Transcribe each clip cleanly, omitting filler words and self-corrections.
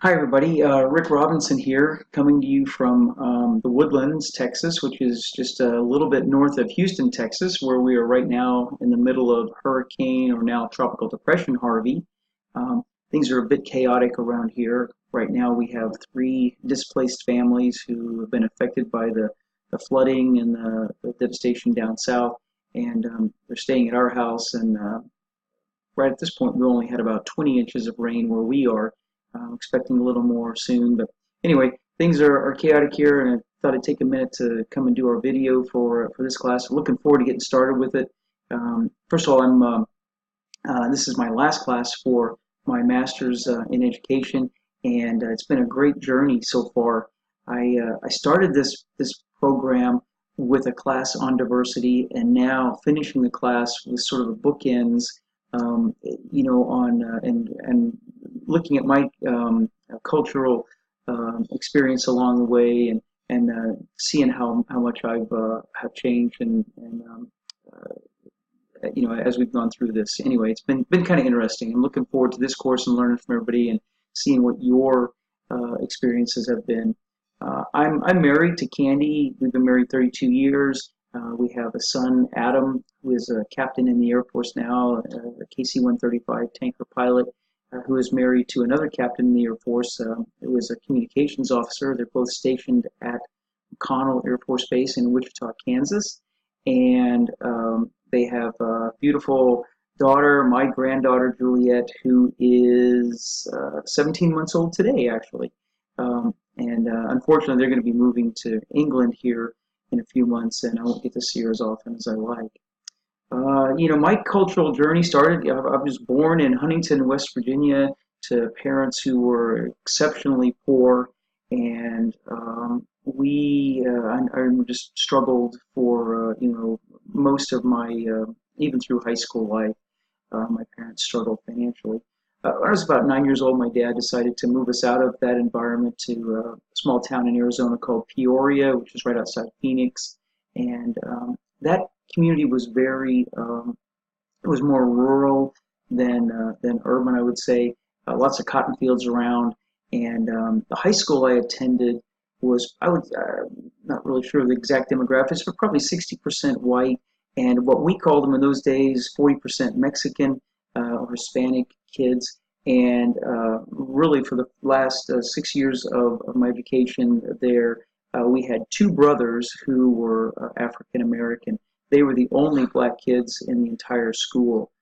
Hi, everybody. Rick Robinson here, coming to you from the Woodlands, Texas, which is just a little bit north of Houston, Texas, where we are right now in the middle of Hurricane or now Tropical Depression Harvey. Things are a bit chaotic around here. Right now, we have three displaced families who have been affected by the flooding and the devastation down south, and they're staying at our house. And right at this point, we only had about 20 inches of rain where we are. Expecting a little more soon, but anyway, things are chaotic here, and I thought I'd take a minute to come and do our video for this class. Looking forward to getting started with it. First of all, this is my last class for my master's in education, and it's been a great journey so far. I started this program with a class on diversity, and now finishing the class with sort of a bookends, on and looking at my cultural experience along the way, and seeing how much I've have changed as we've gone through this. Anyway, it's been kind of interesting. I'm looking forward to this course and learning from everybody and seeing what your experiences have been. I'm married to Candy. We've been married 32 years. We have a son, Adam, who is a captain in the Air Force now, a KC-135 tanker pilot, who is married to another captain in the Air Force, who is a communications officer. They're both stationed at McConnell Air Force Base in Wichita, Kansas. And they have a beautiful daughter, my granddaughter, Juliet, who is 17 months old today, actually. And unfortunately, they're going to be moving to England here in a few months, and I won't get to see her as often as I like. My cultural journey started. I was born in Huntington, West Virginia, to parents who were exceptionally poor, and I just struggled for most of my even through high school life. My parents struggled financially. When I was about 9 years old, my dad decided to move us out of that environment to a small town in Arizona called Peoria, which is right outside Phoenix. And that community was it was more rural than urban, I would say. Lots of cotton fields around. And the high school I attended was, not really sure of the exact demographics, but probably 60% white. And what we called them in those days, 40% Mexican or Hispanic kids. And really, for the last 6 years of my education there, we had two brothers who were African American. They were the only black kids in the entire school.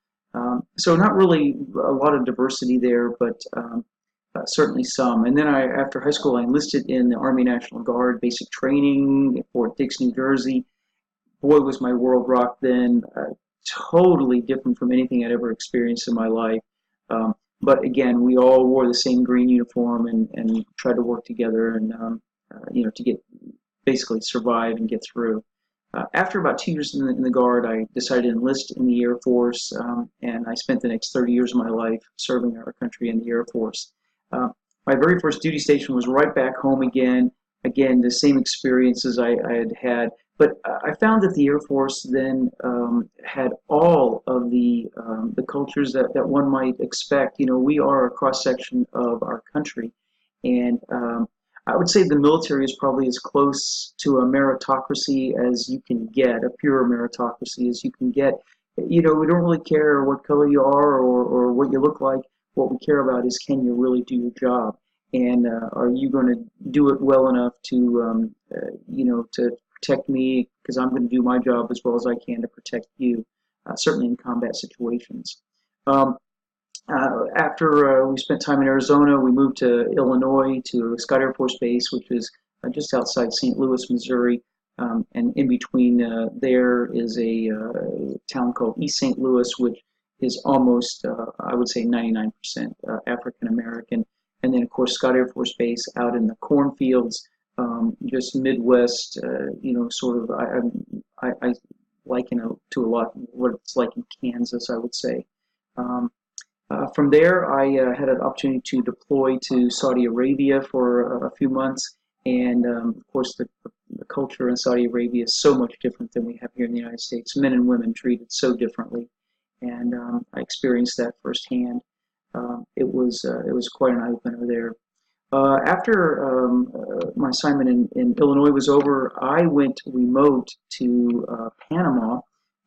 So not really a lot of diversity there, but certainly some. And then after high school, I enlisted in the Army National Guard basic training at Fort Dix, New Jersey. Boy, was my world rocked then. Totally different from anything I'd ever experienced in my life. But again, we all wore the same green uniform and tried to work together and to get basically survive and get through. After about 2 years in the Guard, I decided to enlist in the Air Force, and I spent the next 30 years of my life serving our country in the Air Force. My very first duty station was right back home again. Again, the same experiences I had had. But I found that the Air Force then had all of the cultures that one might expect. We are a cross section of our country, and I would say the military is probably as close to a meritocracy as you can get, a pure meritocracy as you can get. We don't really care what color you are or what you look like. What we care about is, can you really do your job, and are you going to do it well enough to protect me, because I'm going to do my job as well as I can to protect you, certainly in combat situations. After we spent time in Arizona, we moved to Illinois to Scott Air Force Base, which is just outside St. Louis, Missouri. And in between there is a town called East St. Louis, which is almost, I would say, 99% African American. And then, of course, Scott Air Force Base out in the cornfields, just Midwest, sort of, I liken it to a lot what it's like in Kansas, I would say. From there, I had an opportunity to deploy to Saudi Arabia for a few months, and of course, the culture in Saudi Arabia is so much different than we have here in the United States. Men and women treated so differently, and I experienced that firsthand. It was quite an eye-opener there. After my assignment in Illinois was over, I went remote to Panama,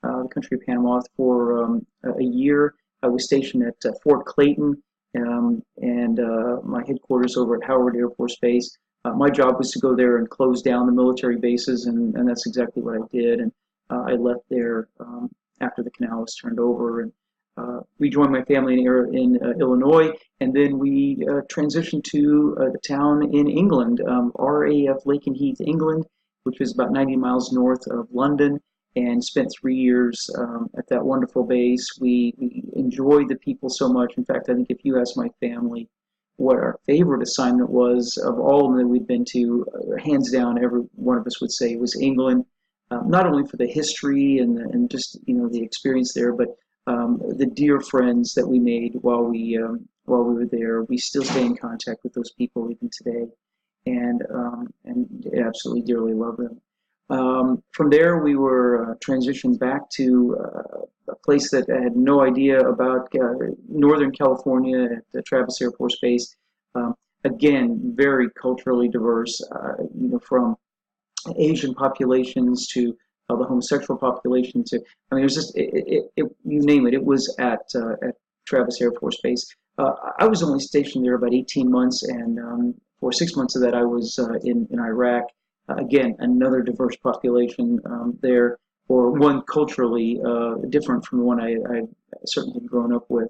the country of Panama, for a year. I was stationed at Fort Clayton and my headquarters over at Howard Air Force Base. My job was to go there and close down the military bases, and that's exactly what I did. And I left there after the canal was turned over and rejoined my family in Illinois, and then we transitioned to the town in England, RAF Lakenheath, England, which is about 90 miles north of London, and spent 3 years at that wonderful base. We enjoyed the people so much. In fact, I think if you ask my family what our favorite assignment was of all of them that we'd been to, hands down, every one of us would say it was England. Not only for the history and just the experience there, but the dear friends that we made while we were there. We still stay in contact with those people even today, and absolutely dearly love them. From there, we were transitioned back to a place that I had no idea about, Northern California at the Travis Air Force Base. Again, very culturally diverse, from Asian populations to the homosexual population to, I mean, it was just, you name it, it was at Travis Air Force Base. I was only stationed there about 18 months, and for 6 months of that I was in Iraq. Again, another diverse population there, or one culturally different from the one I certainly had grown up with.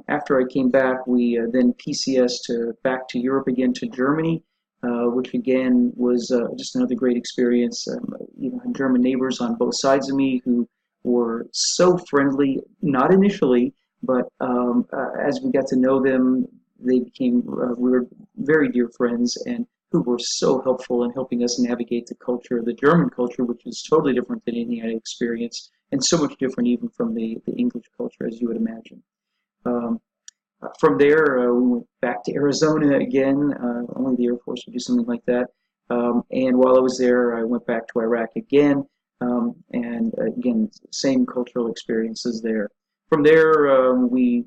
After I came back, we then PCS back to Europe again, to Germany, which again was just another great experience. Had German neighbors on both sides of me who were so friendly, not initially, but as we got to know them, they became, we were very dear friends, and who were so helpful in helping us navigate the culture, the German culture, which is totally different than anything I experienced, and so much different even from the English culture, as you would imagine. From there, we went back to Arizona again. Only the Air Force would do something like that. And while I was there, I went back to Iraq again, and again, same cultural experiences there. From there, we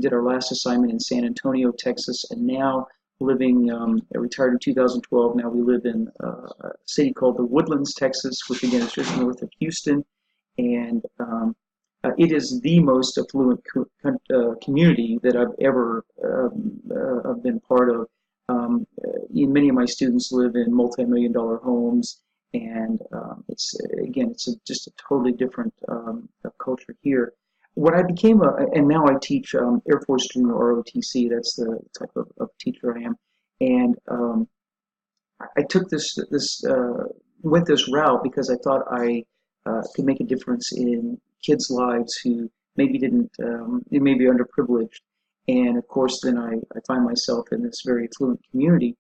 did our last assignment in San Antonio, Texas, and now living, I retired in 2012. Now we live in a city called The Woodlands, Texas, which again is just north of Houston, and it is the most affluent community that I've ever been part of. Many of my students live in multi-million-dollar homes, and it's just a totally different culture here. When I became and now I teach Air Force Junior ROTC. That's the type of teacher I am, and I took went this route because I thought I could make a difference in kids' lives who maybe maybe underprivileged, and of course then I find myself in this very affluent community,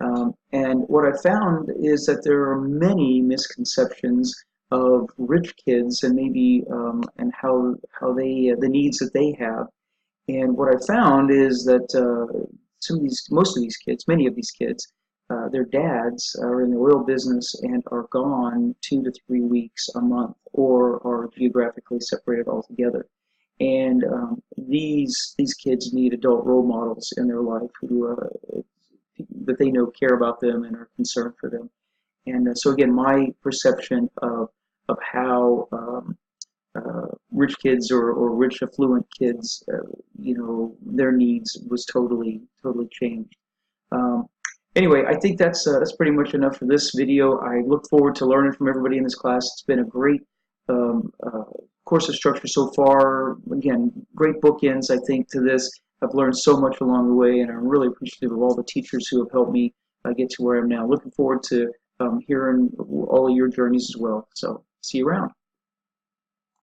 and what I found is that there are many misconceptions of rich kids and maybe and how they the needs that they have. And what I found is that most of these kids, many of these kids, their dads are in the oil business and are gone 2 to 3 weeks a month, or are geographically separated altogether. And these kids need adult role models in their life who that they know care about them and are concerned for them. And so again, my perception of how rich kids or rich affluent kids, their needs was totally changed. Anyway, I think that's pretty much enough for this video. I look forward to learning from everybody in this class. It's been a great course of structure so far. Again, great bookends, I think, to this. I've learned so much along the way, and I'm really appreciative of all the teachers who have helped me get to where I am now. Looking forward to hearing all of your journeys as well. So, see you around.